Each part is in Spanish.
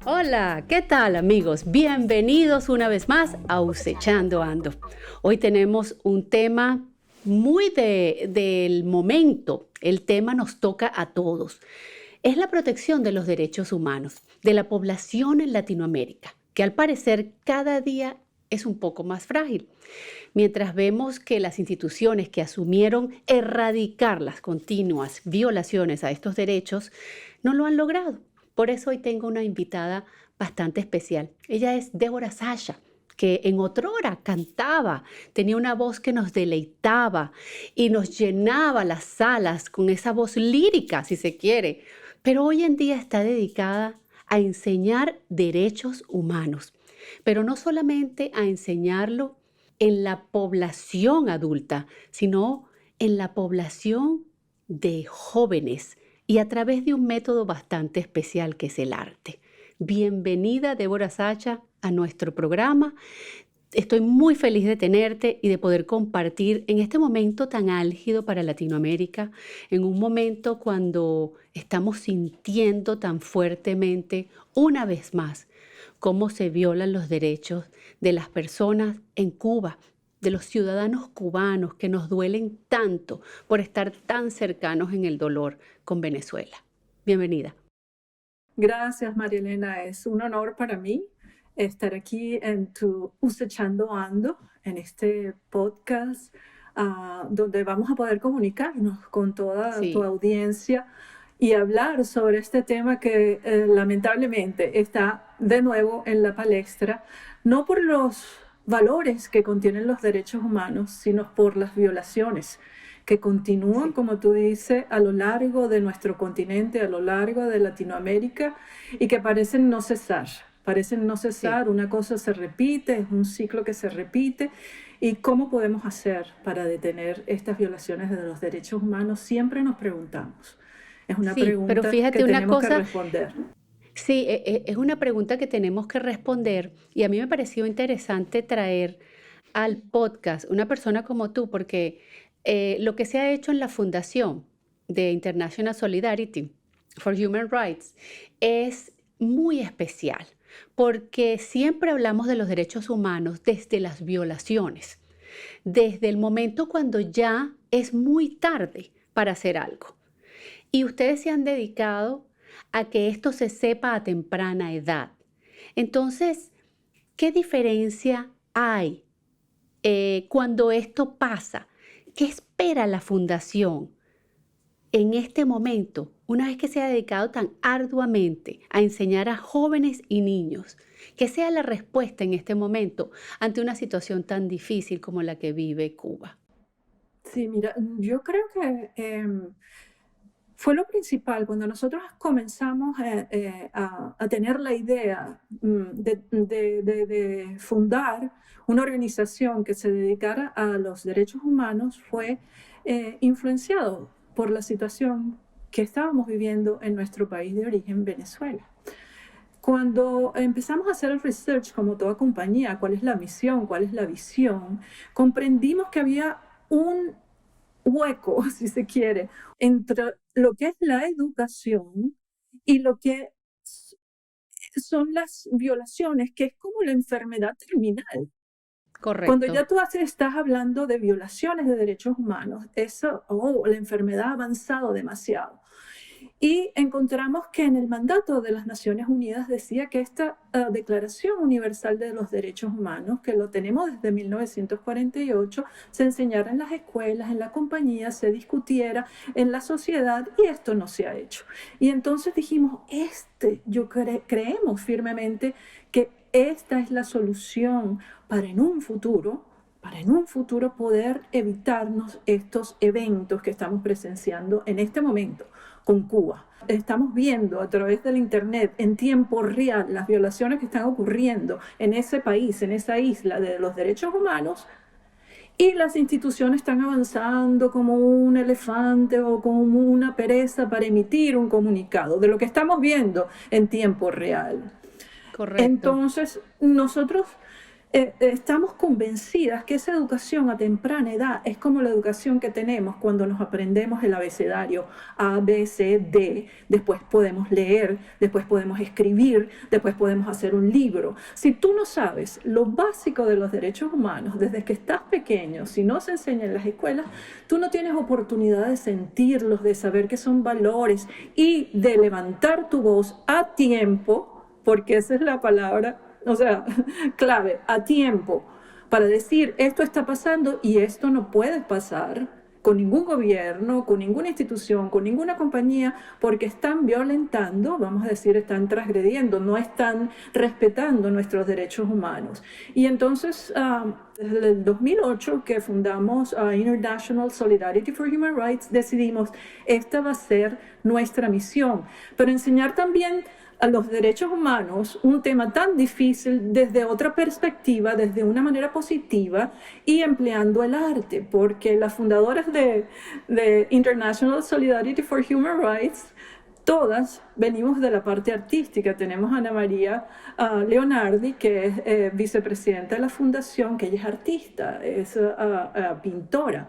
Hola, ¿qué tal amigos? Bienvenidos una vez más a Usechando Ando. Hoy tenemos un tema muy del momento. El tema nos toca a todos. Es la protección de los derechos humanos de la población en Latinoamérica, que al parecer cada día es un poco más frágil. Mientras vemos que las instituciones que asumieron erradicar las continuas violaciones a estos derechos no lo han logrado. Por eso hoy tengo una invitada bastante especial. Ella es Débora Sacha, que en otrora cantaba, tenía una voz que nos deleitaba y nos llenaba las salas con esa voz lírica, si se quiere. Pero hoy en día está dedicada a enseñar derechos humanos, pero no solamente a enseñarlo en la población adulta, sino en la población de jóvenes y a través de un método bastante especial que es el arte. Bienvenida, Débora Sacha, a nuestro programa. Estoy muy feliz de tenerte y de poder compartir en este momento tan álgido para Latinoamérica, en un momento cuando estamos sintiendo tan fuertemente, una vez más, cómo se violan los derechos de las personas en Cuba, de los ciudadanos cubanos que nos duelen tanto por estar tan cercanos en el dolor con Venezuela. Bienvenida. Gracias, María Elena. Es un honor para mí estar aquí en tu Usechando Ando, en este podcast donde vamos a poder comunicarnos con toda tu Sí. audiencia y hablar sobre este tema que lamentablemente está de nuevo en la palestra, no por los valores que contienen los derechos humanos, sino por las violaciones que continúan, Sí. como tú dices, a lo largo de nuestro continente, a lo largo de Latinoamérica, y que parecen no cesar. Parecen no Sí. cesar, una cosa se repite, es un ciclo que se repite. ¿Y cómo podemos hacer para detener estas violaciones de los derechos humanos? Siempre nos preguntamos. Es una Sí, pero pregunta que fíjate una tenemos que cosa. responder. Sí, es una pregunta que tenemos que responder y a mí me pareció interesante traer al podcast una persona como tú, porque lo que se ha hecho en la Fundación de International Solidarity for Human Rights es muy especial, porque siempre hablamos de los derechos humanos desde las violaciones, desde el momento cuando ya es muy tarde para hacer algo. Y ustedes se han dedicado a que esto se sepa a temprana edad. Entonces, ¿qué diferencia hay cuando esto pasa? ¿Qué espera la fundación en este momento, una vez que se ha dedicado tan arduamente a enseñar a jóvenes y niños? ¿Qué sea la respuesta en este momento ante una situación tan difícil como la que vive Cuba? Sí, mira, yo creo que fue lo principal cuando nosotros comenzamos a tener la idea de fundar una organización que se dedicara a los derechos humanos, fue influenciado por la situación que estábamos viviendo en nuestro país de origen, Venezuela. Cuando empezamos a hacer el research, como toda compañía, cuál es la misión, cuál es la visión, comprendimos que había un hueco, si se quiere, entre lo que es la educación y lo que son las violaciones, que es como la enfermedad terminal. Cuando Correcto. ya tú estás hablando de violaciones de derechos humanos, eso, la enfermedad ha avanzado demasiado. Y encontramos que en el mandato de las Naciones Unidas decía que esta Declaración Universal de los Derechos Humanos, que lo tenemos desde 1948, se enseñara en las escuelas, en la compañía, se discutiera en la sociedad, y esto no se ha hecho. Y entonces dijimos, creemos firmemente que esta es la solución para en un futuro poder evitarnos estos eventos que estamos presenciando en este momento con Cuba. Estamos viendo a través del Internet en tiempo real las violaciones que están ocurriendo en ese país, en esa isla de los derechos humanos, y las instituciones están avanzando como un elefante o como una pereza para emitir un comunicado de lo que estamos viendo en tiempo real. Correcto. Entonces, nosotros estamos convencidas que esa educación a temprana edad es como la educación que tenemos cuando nos aprendemos el abecedario A, B, C, D, después podemos leer, después podemos escribir, después podemos hacer un libro. Si tú no sabes lo básico de los derechos humanos desde que estás pequeño, si no se enseña en las escuelas, tú no tienes oportunidad de sentirlos, de saber que son valores y de levantar tu voz a tiempo, porque esa es la palabra, o sea, clave, a tiempo, para decir esto está pasando y esto no puede pasar con ningún gobierno, con ninguna institución, con ninguna compañía, porque están violentando, vamos a decir, están transgrediendo, no están respetando nuestros derechos humanos. Y entonces, desde el 2008 que fundamos International Solidarity for Human Rights, decidimos, esta va a ser nuestra misión, pero enseñar también a los derechos humanos, un tema tan difícil desde otra perspectiva, desde una manera positiva y empleando el arte, porque las fundadoras de International Solidarity for Human Rights, todas venimos de la parte artística. Tenemos a Ana María Leonardi, que es vicepresidenta de la fundación, que ella es artista, es pintora.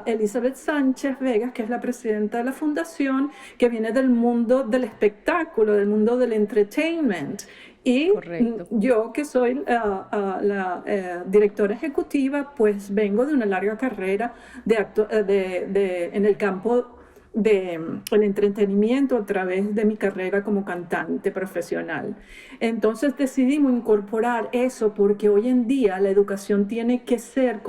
Elizabeth Sánchez Vegas, que es la presidenta de la fundación, que viene del mundo del espectáculo, del mundo del entertainment. Y Correcto. yo, que soy la directora ejecutiva, pues vengo de una larga carrera en el campo del entretenimiento a través de mi carrera como cantante profesional. Entonces decidimos incorporar eso porque hoy en día la educación tiene que ser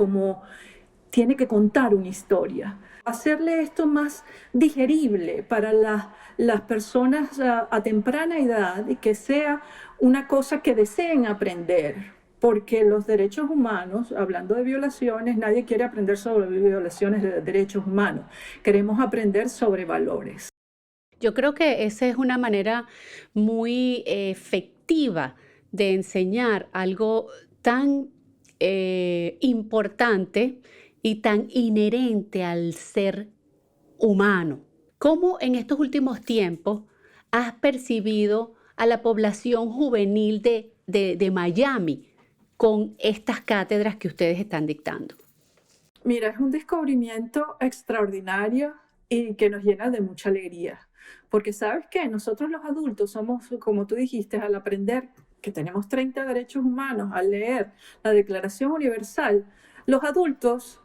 tiene que contar una historia. Hacerle esto más digerible para las personas a temprana edad y que sea una cosa que deseen aprender. Porque los derechos humanos, hablando de violaciones, nadie quiere aprender sobre violaciones de derechos humanos. Queremos aprender sobre valores. Yo creo que esa es una manera muy efectiva de enseñar algo tan importante y tan inherente al ser humano. ¿Cómo en estos últimos tiempos has percibido a la población juvenil de Miami con estas cátedras que ustedes están dictando? Mira, es un descubrimiento extraordinario y que nos llena de mucha alegría. Porque ¿sabes qué? Nosotros los adultos somos, como tú dijiste, al aprender que tenemos 30 derechos humanos, al leer la Declaración Universal, los adultos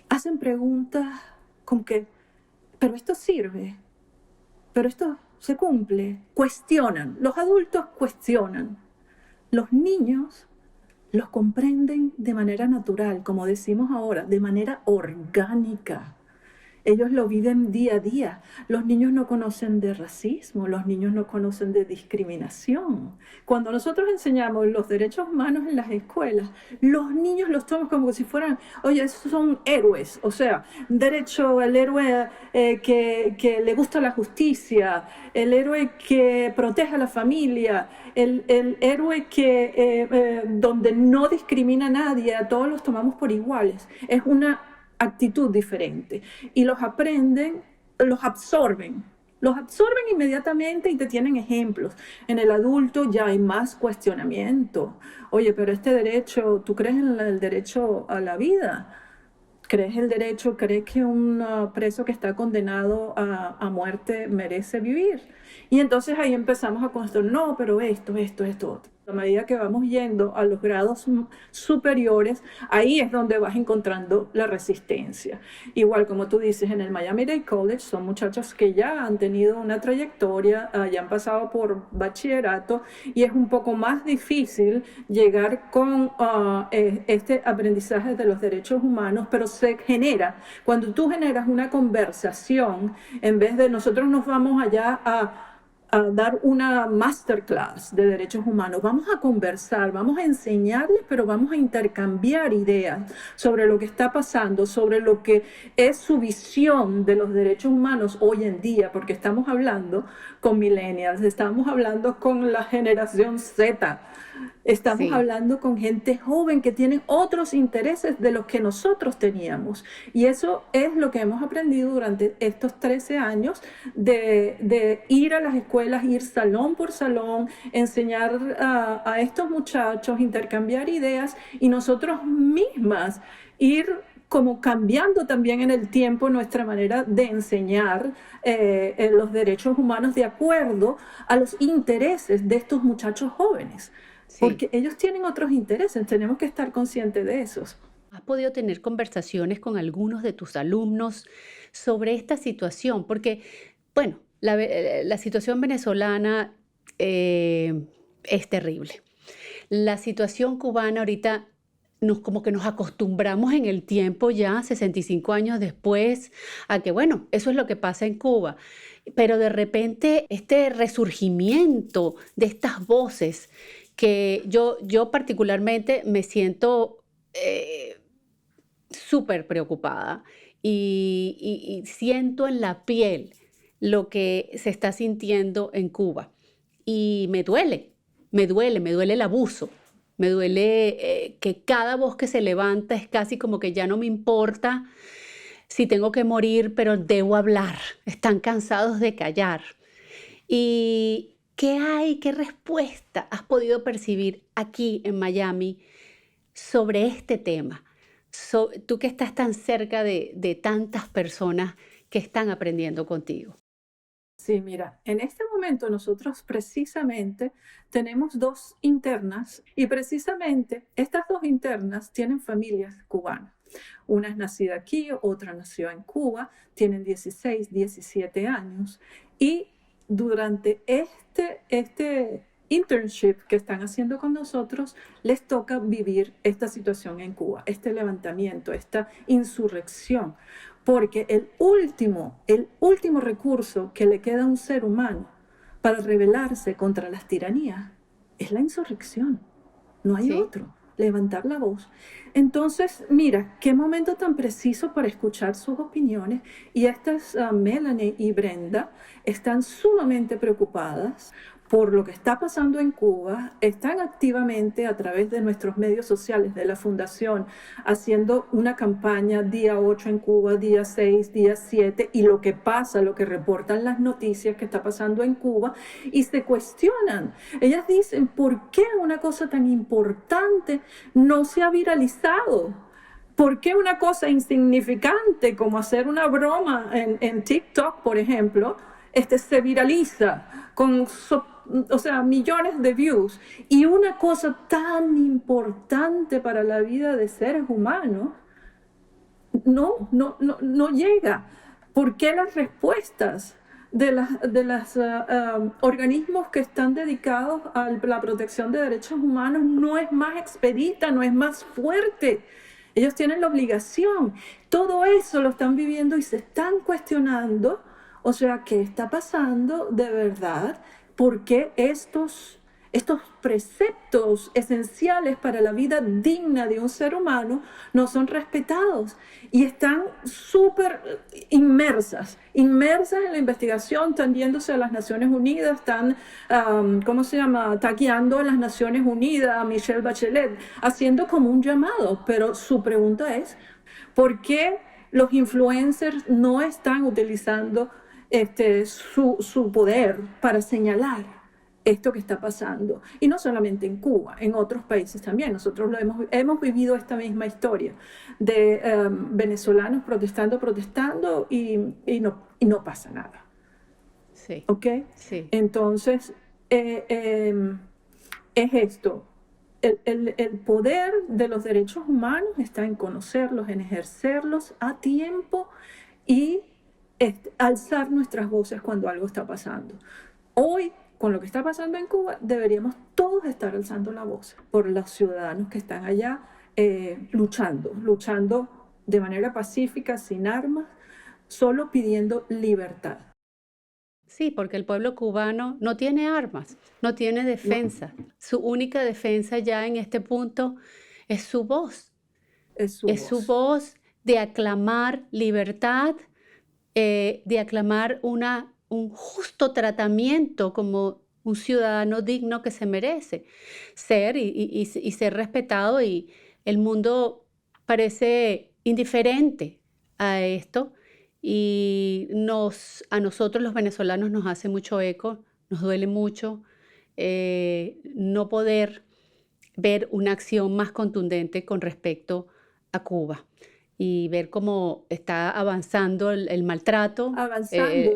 hacen preguntas como que, ¿pero esto sirve? ¿Pero esto se cumple? Cuestionan. Los adultos cuestionan. Los niños los comprenden de manera natural, como decimos ahora, de manera orgánica. Ellos lo viven día a día. Los niños no conocen de racismo, los niños no conocen de discriminación. Cuando nosotros enseñamos los derechos humanos en las escuelas, los niños los toman como si fueran, oye, esos son héroes. O sea, el héroe que le gusta la justicia, el héroe que protege a la familia, el héroe donde no discrimina a nadie, a todos los tomamos por iguales. Es una actitud diferente y los aprenden, los absorben inmediatamente y te tienen ejemplos. En el adulto ya hay más cuestionamiento. Oye, pero este derecho, ¿tú crees en el derecho a la vida? ¿Crees que un preso que está condenado a muerte merece vivir? Y entonces ahí empezamos a construir, no, pero esto, otro. A medida que vamos yendo a los grados superiores, ahí es donde vas encontrando la resistencia. Igual como tú dices, en el Miami-Dade College son muchachos que ya han tenido una trayectoria, ya han pasado por bachillerato y es un poco más difícil llegar con este aprendizaje de los derechos humanos, pero se genera, cuando tú generas una conversación, en vez de nosotros nos vamos allá a dar una masterclass de derechos humanos. Vamos a conversar, vamos a enseñarles, pero vamos a intercambiar ideas sobre lo que está pasando, sobre lo que es su visión de los derechos humanos hoy en día, porque estamos hablando con millennials, estamos hablando con la generación Z, estamos hablando con gente joven que tiene otros intereses de los que nosotros teníamos. Y eso es lo que hemos aprendido durante estos 13 años de ir a las escuelas escuelas ir salón por salón, enseñar a estos muchachos, intercambiar ideas y nosotros mismas ir como cambiando también en el tiempo nuestra manera de enseñar los derechos humanos de acuerdo a los intereses de estos muchachos jóvenes. Sí. Porque ellos tienen otros intereses, tenemos que estar conscientes de esos. ¿Has podido tener conversaciones con algunos de tus alumnos sobre esta situación? Porque, bueno, la situación venezolana es terrible. La situación cubana ahorita como que nos acostumbramos en el tiempo ya, 65 años después, a que, bueno, eso es lo que pasa en Cuba. Pero de repente este resurgimiento de estas voces que yo particularmente me siento súper preocupada y siento en la piel lo que se está sintiendo en Cuba. Y me duele el abuso, me duele que cada voz que se levanta es casi como que ya no me importa si tengo que morir, pero debo hablar. Están cansados de callar. ¿Y qué hay, qué respuesta has podido percibir aquí en Miami sobre este tema? Tú que estás tan cerca de tantas personas que están aprendiendo contigo. Sí, mira, en este momento nosotros precisamente tenemos 2 internas y precisamente estas 2 internas tienen familias cubanas. Una es nacida aquí, otra nació en Cuba, tienen 16, 17 años y durante este internship que están haciendo con nosotros, les toca vivir esta situación en Cuba, este levantamiento, esta insurrección. Porque el último recurso que le queda a un ser humano para rebelarse contra las tiranías es la insurrección. No hay Sí, otro. Levantar la voz. Entonces, mira, qué momento tan preciso para escuchar sus opiniones. Y estas Melanie y Brenda están sumamente preocupadas por lo que está pasando en Cuba, están activamente a través de nuestros medios sociales de la Fundación haciendo una campaña día 8 en Cuba, día 6, día 7 y lo que pasa, lo que reportan las noticias que está pasando en Cuba y se cuestionan. Ellas dicen, ¿por qué una cosa tan importante no se ha viralizado? ¿Por qué una cosa insignificante como hacer una broma en TikTok, por ejemplo, se viraliza con millones de views? Y una cosa tan importante para la vida de seres humanos no llega. ¿Por qué las respuestas de los organismos que están dedicados a la protección de derechos humanos no es más expedita, no es más fuerte? Ellos tienen la obligación. Todo eso lo están viviendo y se están cuestionando. O sea, ¿qué está pasando de verdad? ¿Por qué estos preceptos esenciales para la vida digna de un ser humano no son respetados? Y están súper inmersas en la investigación, están yéndose a las Naciones Unidas, están, tagueando a las Naciones Unidas, a Michelle Bachelet, haciendo como un llamado. Pero su pregunta es, ¿por qué los influencers no están utilizando su poder para señalar esto que está pasando? Y no solamente en Cuba, en otros países también. Nosotros hemos vivido esta misma historia de venezolanos protestando y no pasa nada. sí, ¿Ok? sí. Entonces, es esto. El poder de los derechos humanos está en conocerlos, en ejercerlos a tiempo y alzar nuestras voces cuando algo está pasando. Hoy, con lo que está pasando en Cuba, deberíamos todos estar alzando la voz por los ciudadanos que están allá luchando de manera pacífica, sin armas, solo pidiendo libertad. Sí, porque el pueblo cubano no tiene armas, no tiene No, defensa. Su única defensa ya en este punto es su voz. es su Es su voz. voz de aclamar libertad, de aclamar un justo tratamiento como un ciudadano digno que se merece ser y ser respetado. Y el mundo parece indiferente a esto y a nosotros los venezolanos nos hace mucho eco nos duele mucho no poder ver una acción más contundente con respecto a Cuba y ver cómo está avanzando el maltrato. avanzando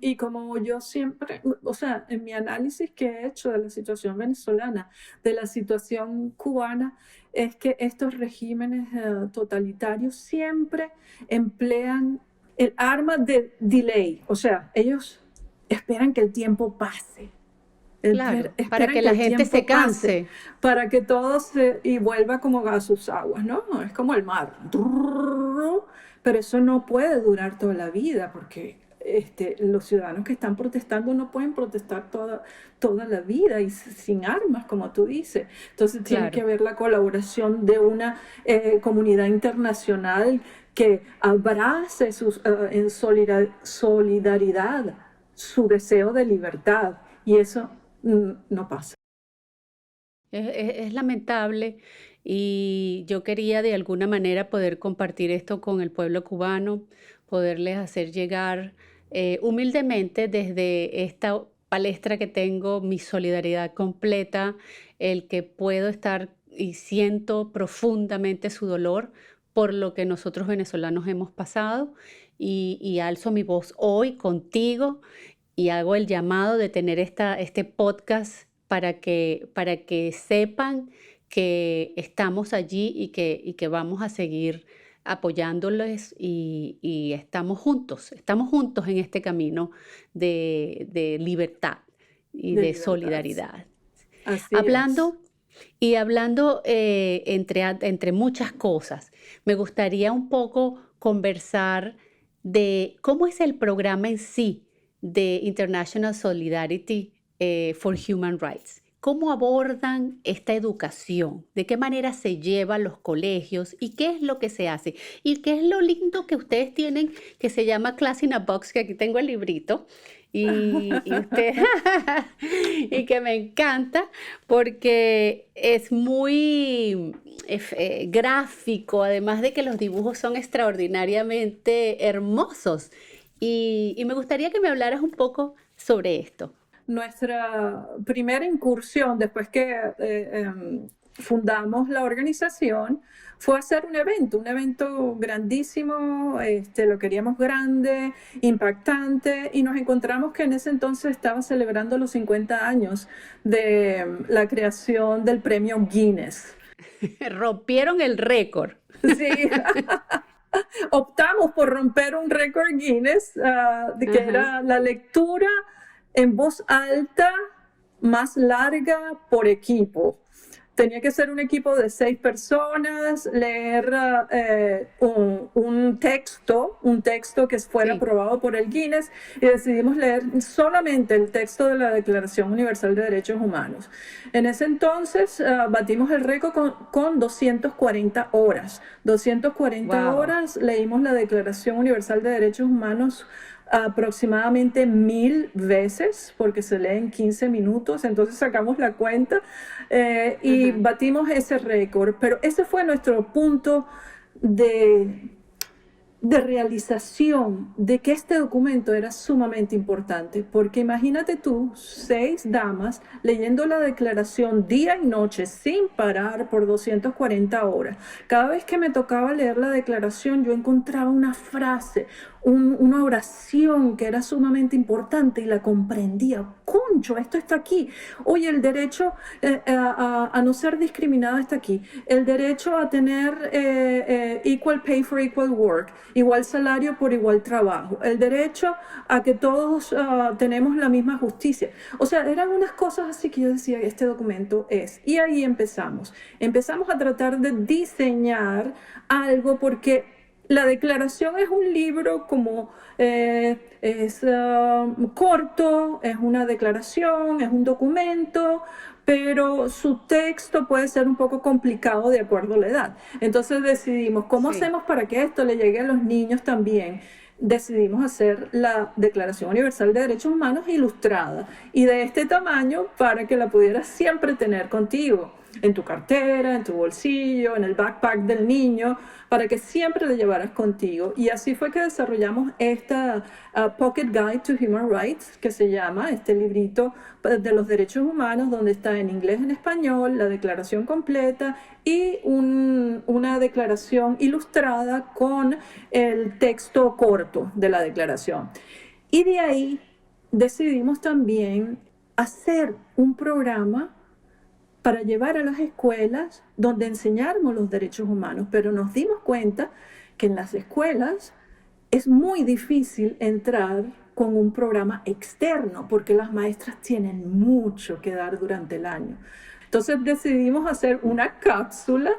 y como yo siempre, o sea, en mi análisis que he hecho de la situación venezolana, de la situación cubana, es que estos regímenes totalitarios siempre emplean el arma de delay, o sea, ellos esperan que el tiempo pase. Claro, para Esperan que que la el gente se tiempo pase canse. para que todo y vuelva como a sus aguas, ¿no? Es como el mar. Pero eso no puede durar toda la vida porque los ciudadanos que están protestando no pueden protestar toda la vida y sin armas, como tú dices. Entonces tiene que Claro. haber la colaboración de una comunidad internacional que abrace en solidaridad su deseo de libertad. Y eso no pasa. Es lamentable y yo quería de alguna manera poder compartir esto con el pueblo cubano, poderles hacer llegar humildemente desde esta palestra que tengo mi solidaridad completa, el que puedo estar y siento profundamente su dolor por lo que nosotros venezolanos hemos pasado y alzo mi voz hoy contigo y hago el llamado de tener este podcast para que sepan que estamos allí y que vamos a seguir apoyándoles y estamos juntos en este camino de libertad y De de libertad, sí. solidaridad. Así es. Hablando hablando entre muchas cosas, me gustaría un poco conversar de cómo es el programa en sí de International Solidarity for Human Rights. ¿Cómo abordan esta educación? ¿De qué manera se lleva a los colegios? ¿Y qué es lo que se hace? ¿Y qué es lo lindo que ustedes tienen que se llama Class in a Box? Que aquí tengo el librito. Usted, y que me encanta porque es muy gráfico, además de que los dibujos son extraordinariamente hermosos. Y me gustaría que me hablaras un poco sobre esto. Nuestra primera incursión después que fundamos la organización fue hacer un evento grandísimo, lo queríamos grande, impactante, y nos encontramos que en ese entonces estaba celebrando los 50 años de la creación del premio Guinness. Rompieron el récord. Sí, optamos por romper un récord Guinness, que era la lectura en voz alta más larga por equipo. Tenía que ser un equipo de 6 personas, leer un texto que fuera aprobado por el Guinness, y decidimos leer solamente el texto de la Declaración Universal de Derechos Humanos. En ese entonces batimos el récord con 240 horas. 240 horas leímos la Declaración Universal de Derechos Humanos aproximadamente 1000 veces, porque se lee en 15 minutos, entonces sacamos la cuenta y batimos ese récord. Pero ese fue nuestro punto de realización de que este documento era sumamente importante, porque imagínate tú, 6 damas leyendo la declaración día y noche sin parar por 240 horas. Cada vez que me tocaba leer la declaración, yo encontraba una frase, una oración que era sumamente importante y la comprendía. Concho, esto está aquí. Oye, el derecho a no ser discriminado está aquí. El derecho a tener equal pay for equal work, igual salario por igual trabajo. El derecho a que todos tenemos la misma justicia. O sea, eran unas cosas así que yo decía, este documento es. Y ahí empezamos. Empezamos a tratar de diseñar algo porque la declaración es un libro como es corto, es una declaración, es un documento, pero su texto puede ser un poco complicado de acuerdo a la edad. Entonces decidimos, ¿cómo hacemos para que esto le llegue a los niños también? Decidimos hacer la Declaración Universal de Derechos Humanos ilustrada y de este tamaño para que la pudieras siempre tener contigo. en tu cartera, en tu bolsillo, en el backpack del niño, para que siempre lo llevaras contigo. Y así fue que desarrollamos esta Pocket Guide to Human Rights, que se llama este librito de los derechos humanos, donde está en inglés, en español, la declaración completa y una declaración ilustrada con el texto corto de la declaración. Y de ahí decidimos también hacer un programa para llevar a las escuelas donde enseñáramos los derechos humanos, pero nos dimos cuenta que en las escuelas es muy difícil entrar con un programa externo porque las maestras tienen mucho que dar durante el año. Entonces decidimos hacer una cápsula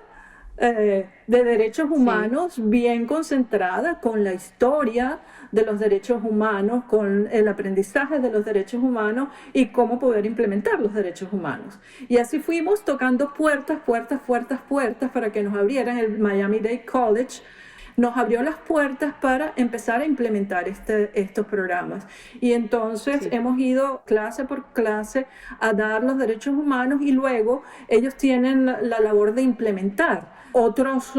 de derechos humanos bien concentrada con la historia de los derechos humanos, con el aprendizaje de los derechos humanos y cómo poder implementar los derechos humanos. Y así fuimos tocando puertas para que nos abrieran. El Miami-Dade College nos abrió las puertas para empezar a implementar estos programas. Y entonces hemos ido clase por clase a dar los derechos humanos y luego ellos tienen la labor de implementar otros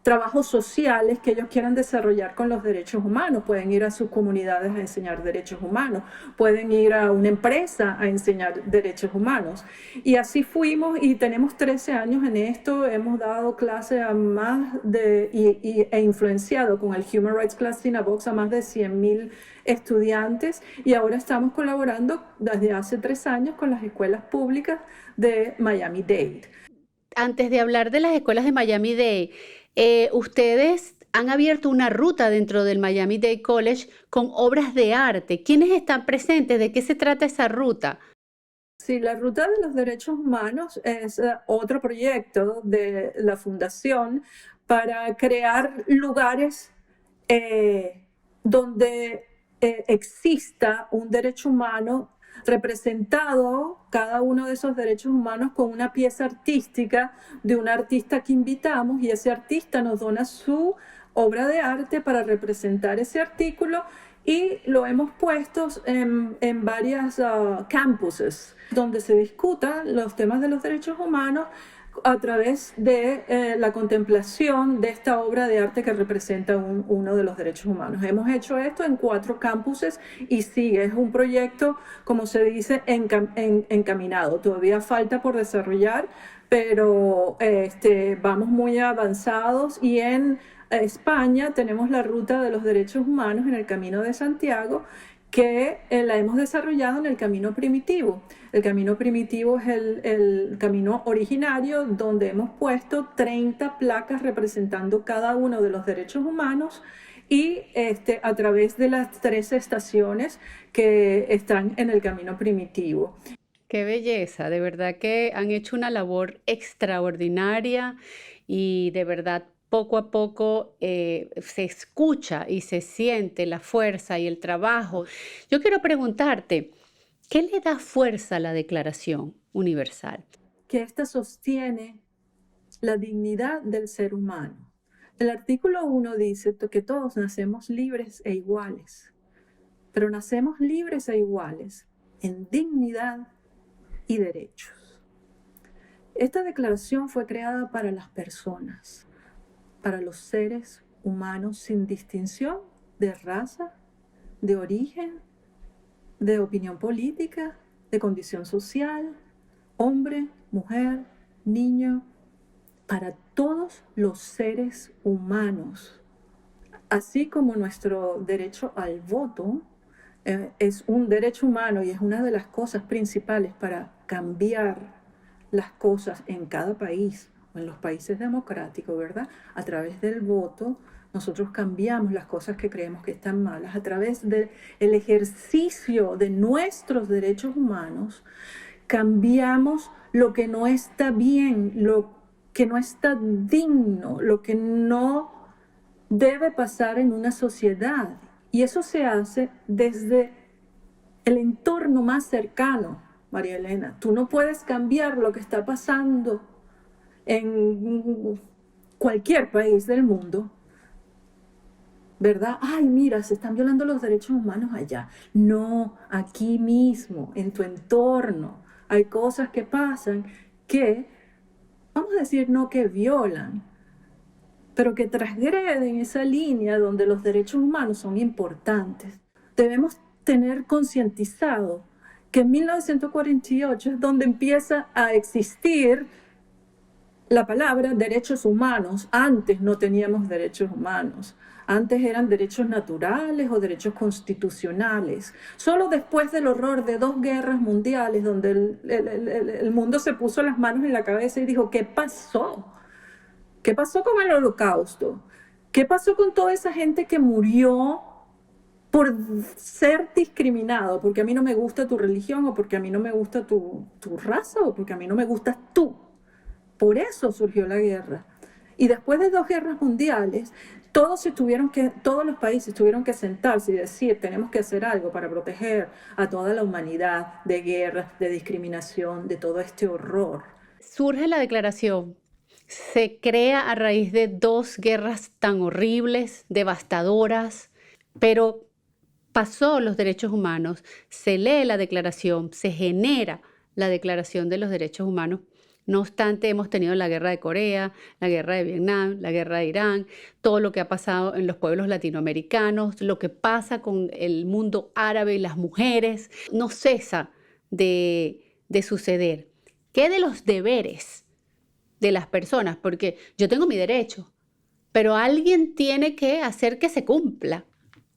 trabajos sociales que ellos quieran desarrollar con los derechos humanos. Pueden ir a sus comunidades a enseñar derechos humanos, pueden ir a una empresa a enseñar derechos humanos. Y así fuimos y tenemos 13 años en esto, hemos dado clase a más e influenciado con el Human Rights Class in a Box a más de 100,000 estudiantes y ahora estamos colaborando desde hace 3 años con las escuelas públicas de Miami-Dade. Antes de hablar de las escuelas de Miami-Dade, ustedes han abierto una ruta dentro del Miami-Dade College con obras de arte. ¿Quiénes están presentes? ¿De qué se trata esa ruta? Sí, la Ruta de los Derechos Humanos es otro proyecto de la Fundación para crear lugares donde exista un derecho humano representado, cada uno de esos derechos humanos con una pieza artística de un artista que invitamos y ese artista nos dona su obra de arte para representar ese artículo y lo hemos puesto en varias campuses donde se discutan los temas de los derechos humanos a través de la contemplación de esta obra de arte que representa uno de los derechos humanos. Hemos hecho esto en 4 campuses y sí, es un proyecto, como se dice, encaminado. Todavía falta por desarrollar, pero vamos muy avanzados y en España tenemos la Ruta de los Derechos Humanos en el Camino de Santiago, que la hemos desarrollado en el Camino Primitivo. El Camino Primitivo es el camino originario donde hemos puesto 30 placas representando cada uno de los derechos humanos y a través de las 3 estaciones que están en el Camino Primitivo. Qué belleza, de verdad que han hecho una labor extraordinaria y de verdad poco a poco se escucha y se siente la fuerza y el trabajo. Yo quiero preguntarte, ¿qué le da fuerza a la Declaración Universal? Que esta sostiene la dignidad del ser humano. El artículo 1 dice que todos nacemos libres e iguales, pero nacemos libres e iguales en dignidad y derechos. Esta declaración fue creada para las personas, para los seres humanos sin distinción de raza, de origen, de opinión política, de condición social, hombre, mujer, niño, para todos los seres humanos. Así como nuestro derecho al voto es un derecho humano y es una de las cosas principales para cambiar las cosas en cada país, en los países democráticos, ¿verdad? A través del voto, nosotros cambiamos las cosas que creemos que están malas. A través del ejercicio de nuestros derechos humanos, cambiamos lo que no está bien, lo que no está digno, lo que no debe pasar en una sociedad. Y eso se hace desde el entorno más cercano, María Elena. Tú no puedes cambiar lo que está pasando en cualquier país del mundo, ¿verdad? Ay, mira, se están violando los derechos humanos allá. No, aquí mismo, en tu entorno, hay cosas que pasan que vamos a decir no que violan, pero que transgreden esa línea donde los derechos humanos son importantes. Debemos tener concientizado que en 1948 es donde empieza a existir la palabra derechos humanos. Antes no teníamos derechos humanos. Antes eran derechos naturales o derechos constitucionales. Solo después del horror de 2 guerras mundiales, donde el mundo se puso las manos en la cabeza y dijo, ¿qué pasó? ¿Qué pasó con el Holocausto? ¿Qué pasó con toda esa gente que murió por ser discriminado? Porque a mí no me gusta tu religión, o porque a mí no me gusta tu raza, o porque a mí no me gustas tú. Por eso surgió la guerra. Y después de 2 guerras mundiales, todos los países tuvieron que sentarse y decir, tenemos que hacer algo para proteger a toda la humanidad de guerras, de discriminación, de todo este horror. Surge la declaración. Se crea a raíz de 2 guerras tan horribles, devastadoras, pero pasó los derechos humanos, se lee la declaración, se genera la Declaración de los Derechos Humanos. No obstante, hemos tenido la guerra de Corea, la guerra de Vietnam, la guerra de Irán, todo lo que ha pasado en los pueblos latinoamericanos, lo que pasa con el mundo árabe y las mujeres, no cesa de suceder. ¿Qué de los deberes de las personas? Porque yo tengo mi derecho, pero alguien tiene que hacer que se cumpla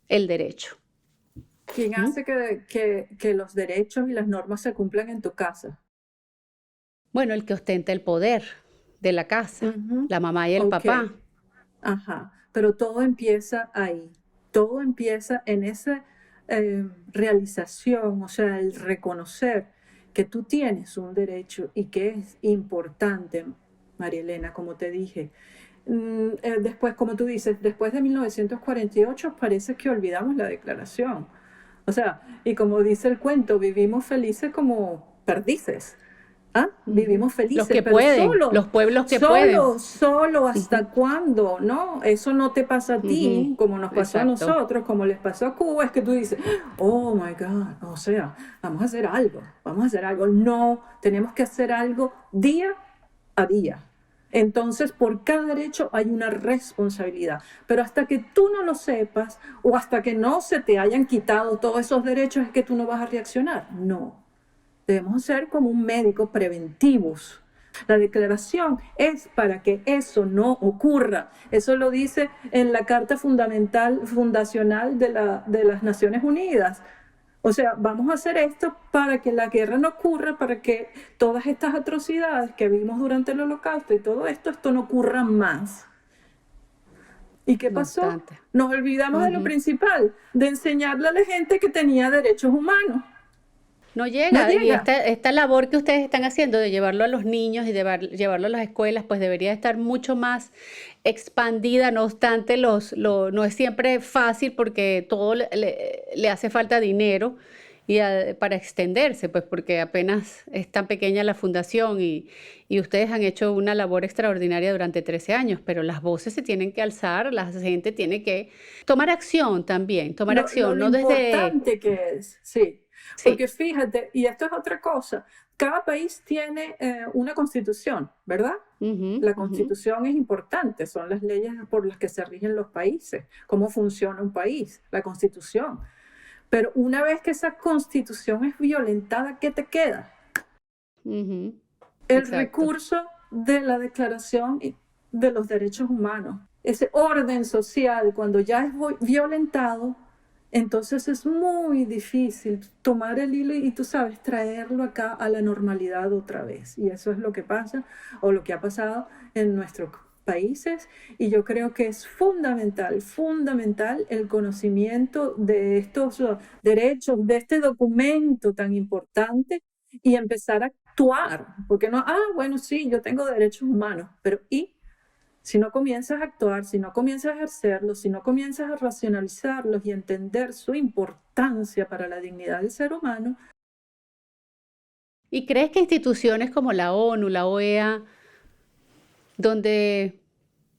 el derecho. ¿Quién hace que los derechos y las normas se cumplan en tu casa? Bueno, el que ostenta el poder de la casa, la mamá y el papá. Ajá, pero todo empieza ahí. Todo empieza en esa realización, o sea, el reconocer que tú tienes un derecho y que es importante, María Elena, como te dije. Después, como tú dices, después de 1948 parece que olvidamos la declaración. O sea, y como dice el cuento, vivimos felices como perdices. Vivimos felices, los que pero pueden, los pueblos que pueden. Solo ¿hasta cuándo? ¿No? Eso no te pasa a ti, como nos pasó a nosotros, como les pasó a Cuba, es que tú dices, oh my God, o sea, vamos a hacer algo. No, tenemos que hacer algo día a día. Entonces, por cada derecho hay una responsabilidad. Pero hasta que tú no lo sepas, o hasta que no se te hayan quitado todos esos derechos, es que tú no vas a reaccionar. No. Debemos ser como un médico preventivos. La declaración es para que eso no ocurra. Eso lo dice en la Carta Fundacional de las Naciones Unidas. O sea, vamos a hacer esto para que la guerra no ocurra, para que todas estas atrocidades que vimos durante el Holocausto y todo esto no ocurra más. ¿Y qué pasó? Nos olvidamos de lo principal, de enseñarle a la gente que tenía derechos humanos. No llega. Y esta labor que ustedes están haciendo de llevarlo a los niños y de llevarlo a las escuelas, pues debería estar mucho más expandida. No obstante, no es siempre fácil porque todo le hace falta dinero para extenderse, pues porque apenas es tan pequeña la fundación y ustedes han hecho una labor extraordinaria durante 13 años, pero las voces se tienen que alzar, la gente tiene que tomar acción también, lo importante que es, sí. Porque fíjate, y esto es otra cosa, cada país tiene una constitución, ¿verdad? La constitución es importante, son las leyes por las que se rigen los países, cómo funciona un país, la constitución. Pero una vez que esa constitución es violentada, ¿qué te queda? El recurso de la Declaración de los Derechos Humanos. Ese orden social, cuando ya es violentado, entonces es muy difícil tomar el hilo y tú sabes, traerlo acá a la normalidad otra vez. Y eso es lo que pasa o lo que ha pasado en nuestros países. Y yo creo que es fundamental el conocimiento de estos derechos, de este documento tan importante y empezar a actuar. Porque no, bueno, sí, yo tengo derechos humanos, pero ¿y? Si no comienzas a actuar, si no comienzas a ejercerlos, si no comienzas a racionalizarlos y entender su importancia para la dignidad del ser humano. ¿Y crees que instituciones como la ONU, la OEA, donde,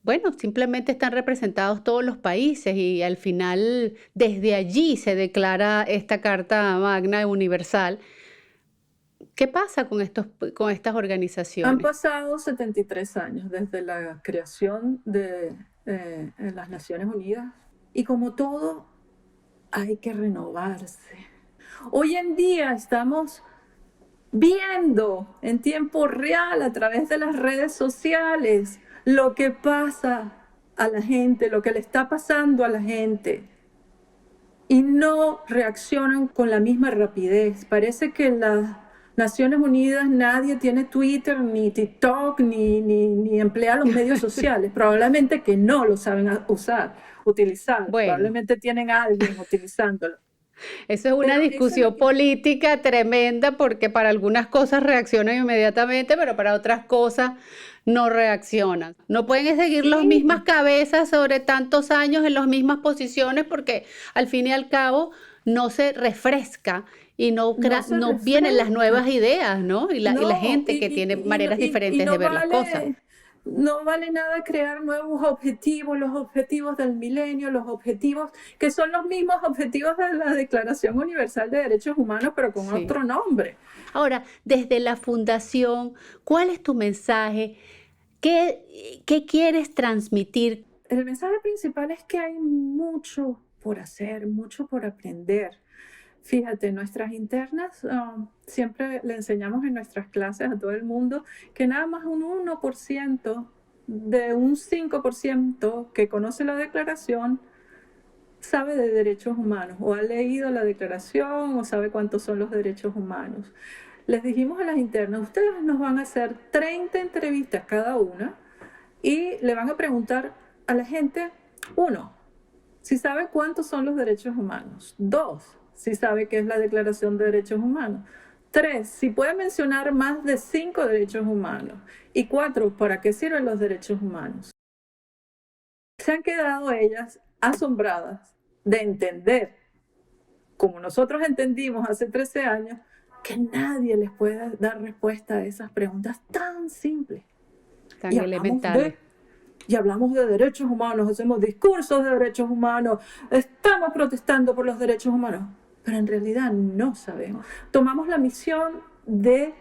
bueno, simplemente están representados todos los países y al final desde allí se declara esta Carta Magna Universal, ¿Qué pasa con estas Han organizaciones? pasado 73 años desde la creación de las Naciones Unidas y como todo hay que renovarse. Hoy en día estamos viendo en tiempo real a través de las redes sociales lo que pasa a la gente, lo que le está pasando a la gente. Y no reaccionan con la misma rapidez. Parece que en las Naciones Unidas nadie tiene Twitter, ni TikTok, ni emplea los medios sociales. Probablemente que no lo saben utilizar. Bueno, Probablemente tienen a alguien utilizándolo. eso es una Pero eso es lo discusión que... política tremenda porque para algunas cosas reaccionan inmediatamente, pero para otras cosas no reaccionan. No pueden seguir las mismas Sí, cabezas sobre tantos años en las mismas posiciones porque al fin y al cabo no se refresca y no se no vienen las nuevas refresca. ideas, ¿no? Y la No, gente que tiene maneras y diferentes de no ver las cosas. vale, no vale nada crear nuevos objetivos, los objetivos del milenio, los objetivos que son los mismos objetivos de la Declaración Universal de Derechos Humanos, pero con Sí. otro nombre. Ahora, desde la fundación, ¿cuál es tu mensaje? ¿Qué quieres transmitir? El mensaje principal es que hay mucho por hacer, mucho por aprender. Fíjate, nuestras internas, siempre le enseñamos en nuestras clases a todo el mundo que nada más un 1% de un 5% que conoce la declaración sabe de derechos humanos o ha leído la declaración o sabe cuántos son los derechos humanos. Les dijimos a las internas, ustedes nos van a hacer 30 entrevistas cada una y le van a preguntar a la gente, uno, si sabe cuántos son los derechos humanos. Dos, si sabe qué es la Declaración de Derechos Humanos. Tres, si puede mencionar más de 5 derechos humanos. Y cuatro, ¿para qué sirven los derechos humanos? Se han quedado ellas asombradas de entender, como nosotros entendimos hace 13 años, que nadie les puede dar respuesta a esas preguntas tan simples. Tan Y hablamos elementales. de y hablamos de derechos humanos, hacemos discursos de derechos humanos, estamos protestando por los derechos humanos, pero en realidad no sabemos. Tomamos la misión de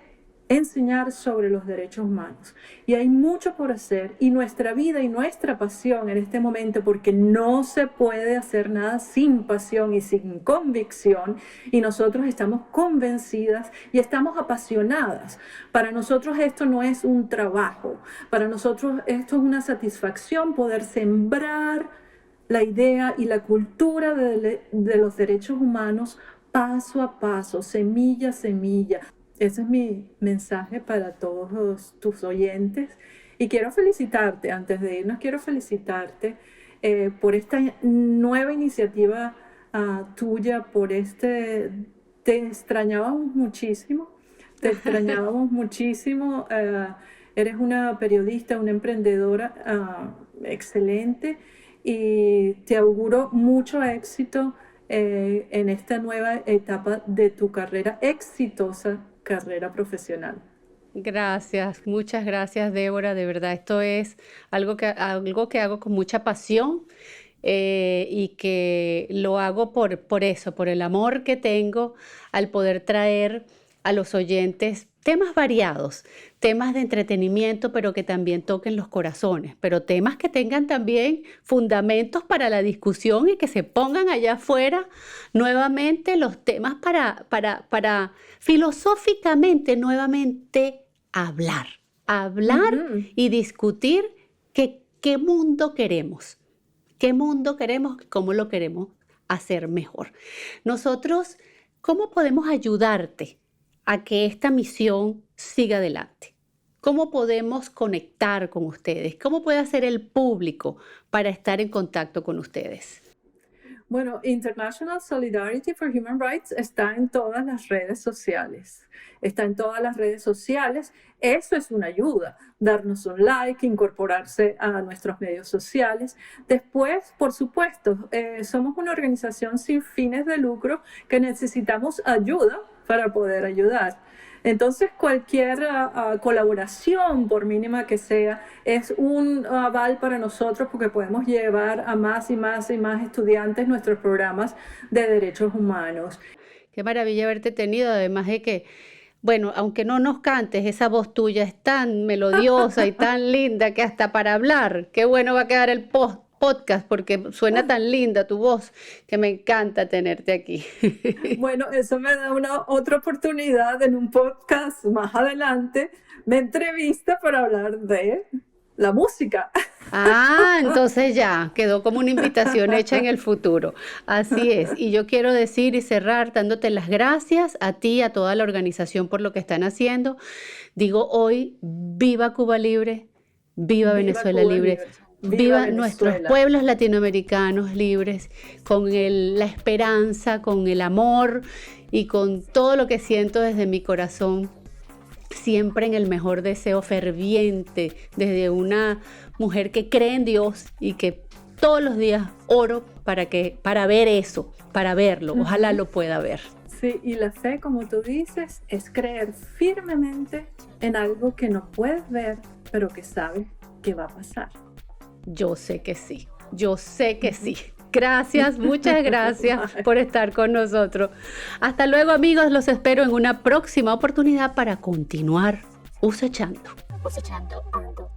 enseñar sobre los derechos humanos y hay mucho por hacer y nuestra vida y nuestra pasión en este momento, porque no se puede hacer nada sin pasión y sin convicción, y nosotros estamos convencidas y estamos apasionadas. Para nosotros esto no es un trabajo, para nosotros esto es una satisfacción poder sembrar la idea y la cultura de los derechos humanos paso a paso, semilla a semilla. Ese es mi mensaje para todos tus oyentes. Y quiero felicitarte, antes de irnos, quiero felicitarte por esta nueva iniciativa tuya, por este... Te extrañábamos muchísimo, te extrañábamos muchísimo. Eres una periodista, una emprendedora excelente y te auguro mucho éxito en esta nueva etapa de tu carrera, exitosa carrera profesional. Gracias, muchas gracias, Débora. De verdad, esto es algo que hago con mucha pasión y que lo hago por eso, por el amor que tengo al poder traer a los oyentes temas variados, temas de entretenimiento, pero que también toquen los corazones, pero temas que tengan también fundamentos para la discusión y que se pongan allá afuera nuevamente los temas para filosóficamente nuevamente hablar Ujú. y discutir qué mundo queremos. ¿Qué mundo queremos? ¿Cómo lo queremos hacer mejor? Nosotros, ¿cómo podemos ayudarte a que esta misión siga adelante? ¿Cómo podemos conectar con ustedes? ¿Cómo puede hacer el público para estar en contacto con ustedes? Bueno, International Solidarity for Human Rights está en todas las redes sociales. Está en todas las redes sociales. Eso es una ayuda. Darnos un like, incorporarse a nuestros medios sociales. Después, por supuesto, somos una organización sin fines de lucro que necesitamos ayuda para poder ayudar. Entonces, cualquier colaboración, por mínima que sea, es un aval para nosotros porque podemos llevar a más y más y más estudiantes nuestros programas de derechos humanos. Qué maravilla haberte tenido, además de que Bueno, aunque no nos cantes, esa voz tuya es tan melodiosa y tan linda que hasta para hablar, qué bueno va a quedar el podcast porque suena tan linda tu voz que me encanta tenerte aquí. Bueno, eso me da una otra oportunidad en un podcast más adelante. Me entrevista para hablar de la música. Ah, entonces ya, quedó como una invitación hecha en el futuro. Así es. Y yo quiero decir y cerrar dándote las gracias a ti, a toda la organización por lo que están haciendo. Digo hoy, viva Cuba Libre, viva Viva Venezuela Cuba Libre, Libre. Viva viva nuestros Venezuela. pueblos latinoamericanos libres, con la esperanza, con el amor y con todo lo que siento desde mi corazón, siempre en el mejor deseo ferviente, desde una mujer que cree en Dios y que todos los días oro para ver eso, para verlo, ojalá lo pueda ver. Sí, y la fe, como tú dices, es creer firmemente en algo que no puedes ver, pero que sabes que va a pasar. Yo sé que sí, yo sé que sí. Gracias, muchas gracias por estar con nosotros. Hasta luego, amigos, los espero en una próxima oportunidad para continuar cosechando. Cosechando ando.